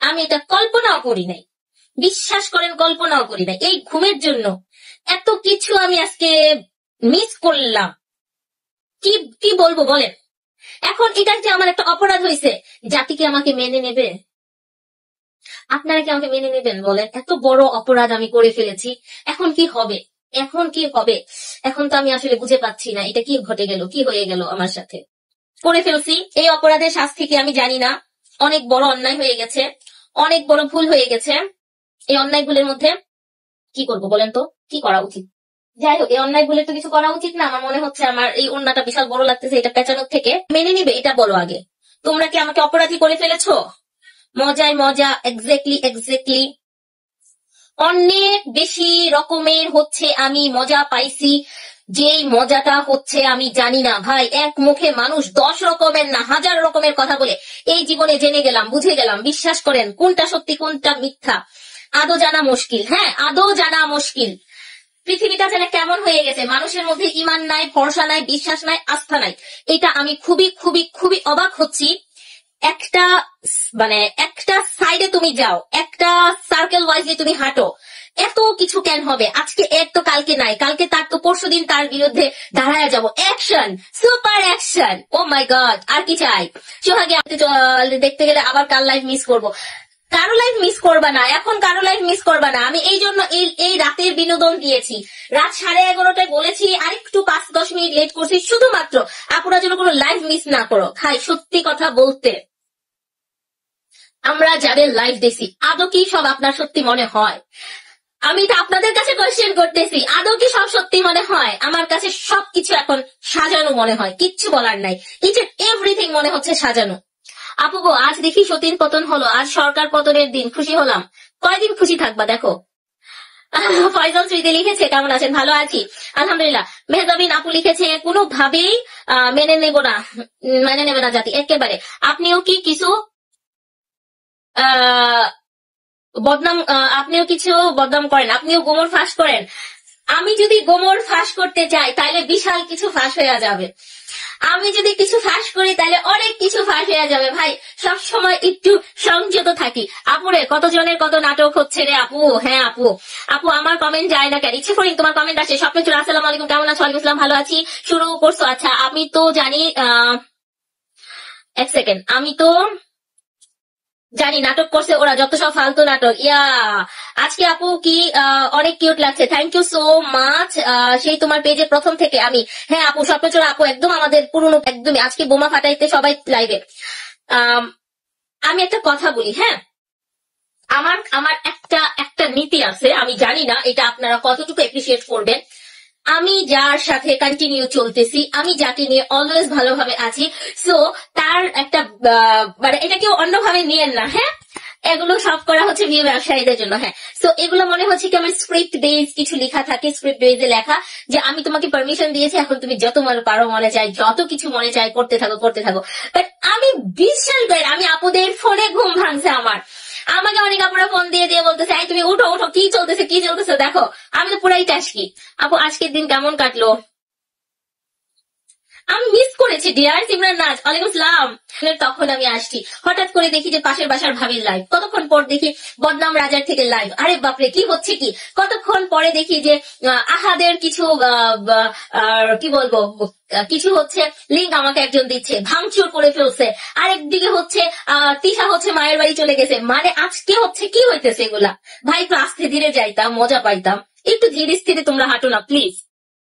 আমি এটা কল্পনাও করি নাই, বিশ্বাস করেন কল্পনাও করি নাই। এই ঘুমের জন্য এত কিছু আমি আজকে মিস করলাম, কি কি বলবো বলেন। এখন এটা যে আমার একটা অপরাধ হয়েছে, জাতি কি আমাকে মেনে নেবে? আপনারা কি আমাকে মেনে নেবেন বলেন? এত বড় অপরাধ আমি করে ফেলেছি, এখন কি হবে? এখন কি হবে? এখন তো আমি আসলে বুঝে পাচ্ছি না এটা কি ঘটে গেল, কি হয়ে গেল আমার সাথে। করে ফেলছি, এই অপরাধের শাস্তি কি আমি জানি না। অনেক বড় অন্যায় হয়ে গেছে, অনেক বড় ভুল হয়ে গেছে। এই অন্যায় ভুলের মধ্যে কি করব বলেন তো, কি করা উচিত? যাই হোক, এই অন্যায় ভুলের তো কিছু করা উচিত না। আমার মনে হচ্ছে আমার এই ওড়নাটা বিশাল বড় লাগতেছে, এটা পেঁচানোর থেকে। মেনে নিবে এটা বলো আগে। তোমরা কি আমাকে অপরাধী করে ফেলেছো? মজায় মজা, এক্স্যাক্টলি এক্স্যাক্টলি। অনেক বেশি রকমের হচ্ছে আমি মজা পাইছি, যেই মজাটা হচ্ছে আমি জানি না ভাই। এক মুখে মানুষ 10 রকমের না 1000 রকমের কথা বলে এই জীবনে জেনে গেলাম, বুঝে গেলাম। বিশ্বাস করেন কোনটা সত্যি কোনটা মিথ্যা আদৌ জানা মুশকিল। হ্যাঁ, আদৌ জানা মুশকিল। পৃথিবীটা যেন কেমন হয়ে গেছে, মানুষের মধ্যে ইমান নাই, ভরসা নাই, বিশ্বাস নাই, আস্থা নাই। এটা আমি খুবই খুবই খুবই অবাক হচ্ছি। একটা একটা সাইডে তুমি যাও, একটা সার্কেল ওয়াইজে তুমি হাঁটো, এত কিছু কেন হবে? আজকে এর তো কালকে নাই, কালকে তার তো পরশুদিন তার বিরুদ্ধে দাঁড়ায় যাব। Action, super action. Oh my God, আর কি চাই? সোহাগে দেখতে গেলে আবার কার লাইফ মিস করব? কারো লাইফ মিস করবা না, এখন কারো লাইফ মিস করবা না। আমি এই জন্য এই রাতের বিনোদন দিয়েছি। রাত 11:30টায় বলেছি, আরেকটু 5-10 মিনিট লেট করছি শুধুমাত্র আপুরা যেন কোনো লাইফ মিস না করো। ভাই সত্যি কথা বলতে, আমরা যাদের লাইভ দেখছি আদৌ কি সব আপনার সত্যি মনে হয়? আমি তো আপনাদের কাছে কোয়েশ্চেন করতেছি, আদৌ কি সব সত্যি মনে হয়? আমার কাছে সবকিছু এখন সাজানো মনে হয়, কিচ্ছু বলার নাই। ইচ এন্ড এভরিথিং মনে হচ্ছে সাজানো। আপু গো, আজ দেখি সতীন পতন হলো, আজ সরকার পতনের দিন, খুশি হলাম। কয়দিন খুশি থাকবা দেখো। ফয়জল স্মৃতি লিখেছে, কেমন আছেন? ভালো আছি আলহামদুলিল্লাহ। মেহজাবিন আপু লিখেছে, কোনোভাবেই মেনে নেবে না জাতি একেবারে। আপনিও কি কিছু আপনিও কিছু বদনাম করেন, আপনিও গোমর ফাঁস করেন। আমি যদি গোমর ফাঁস করতে চাই তাহলে বিশাল কিছু ফাঁস হয়ে যাবে। আমি যদি কিছু ফাঁস করি তাহলে অনেক কিছু ফাঁস হয়ে যাবে। ভাই সব সময় একটু সংযত থাকি। আপুরে কতজনের কত নাটক হচ্ছে রে আপু। হ্যাঁ আপু, আপু আমার কমেন্ট যায় না কেন? ইচ্ছে করি তোমার কমেন্ট আসে। স্বপ্ন চলে, আসসালামু আলাইকুম, কেমন আছো? ওয়ালাইকুম আসসালাম, ভালো আছি। শুরু করছো? আচ্ছা, আমি তো জানি, এক সেকেন্ড, আমি তো জানি নাটক করছে ওরা, যত সব ফালতু নাটক। ইয়া, আজকে আপু কি অনেক কিউট লাগছে, থ্যাংক ইউ সো মাচ। সেই তোমার পেজে প্রথম থেকে আমি। হ্যাঁ আপু, স্বপ্নচোরা আপু একদম আমাদের পুরনো, একদমই। আজকে বোমা ফাটাইতে সবাই লাইভে। আমি একটা কথা বলি, হ্যাঁ, আমার আমার একটা নীতি আছে, আমি জানি না এটা আপনারা কতটুকু এপ্রিসিয়েট করবেন। আমি যার সাথে কন্টিনিউ চলতেছি, আমি যাকে নিয়ে অলওয়েজ ভালোভাবে আছি, সো তার একটা এটা কেউ অন্যভাবে নিয়েন না। হ্যাঁ, এগুলো সব করা হচ্ছে বিয়ে ব্যবসায়ীদের জন্য। হ্যাঁ, সো এগুলো মনে হচ্ছে কি আমার স্ক্রিপ্ট বেস কিছু লেখা থাকে, স্ক্রিপ্ট বেসে লেখা যে আমি তোমাকে পারমিশন দিয়েছি, এখন তুমি যত পারো মনে চাই, যত কিছু মনে চাই করতে থাকো করতে থাকো। বাট আমি বিশ্বাস করি, আমি আপুদের ফোনে ঘুম ভাঙছে আমার। আমাকে অনেক আপুরা ফোন দিয়ে দিয়ে বলতেছে, এই তুমি উঠো উঠো, কি চলতেছে কি চলতেছে দেখো। আমি তো পুরাই টাসকি। আপু আজকের দিন কেমন কাটলো? আমি মিস করেছি ডিয়ার সিমরান নাজ, ওয়ালাইকুম আসসালাম। তখন আমি আসছি, হঠাৎ করে দেখি যে পাশের বাসার ভাবির লাইভ, কতক্ষণ পর দেখি বদনাম রাজার থেকে লাইভ। আরে বাপরে, কি হচ্ছে কি? কতক্ষণ পরে দেখি যে আহাদের কিছু কি বলবো, কিছু হচ্ছে লিঙ্ক আমাকে একজন দিচ্ছে, ভাঙচুর করে ফেলছে। আরেকদিকে হচ্ছে তিশা হচ্ছে মায়ের বাড়ি চলে গেছে। মানে আজকে হচ্ছে কি হইতেছে এগুলা? ভাই একটু আস্তে ধীরে যাইতাম, মজা পাইতাম। একটু ধীরে স্থিরে তোমরা হাঁটো না প্লিজ।